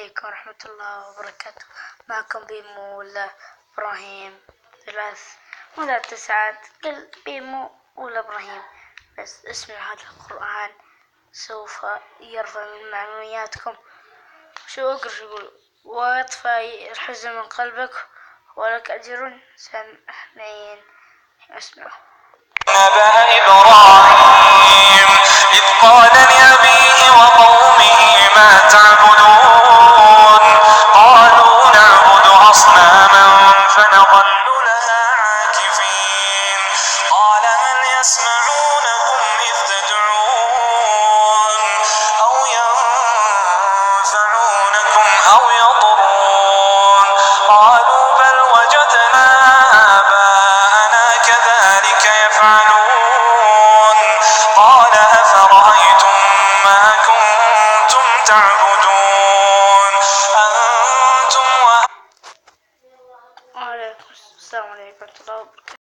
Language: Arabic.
عليكم ورحمة الله وبركاته. معكم بيمو ولا إبراهيم، ثلاث ساعات قل بيمو ولا إبراهيم. بس اسمع، هذا القرآن سوف يرفع من معنوياتكم. شو أقرأ شو يقول؟ ويطفي الحزن من قلبك ولك أجر سمين. اسمع. نبأ إبراهيم إذ قال لأبيه وقومه ما تعبدون قالوا نعبد أصناما فنظل لها عاكفين قال هل يسمعونكم إذ تدعون أو ينفعونكم أو يضرون قالوا بل وجدنا آباءنا كذلك يفعلون قال أفرأيتم ما كنتم تعبدون أنتم السلام عليكم ورحمة الله وبركاته.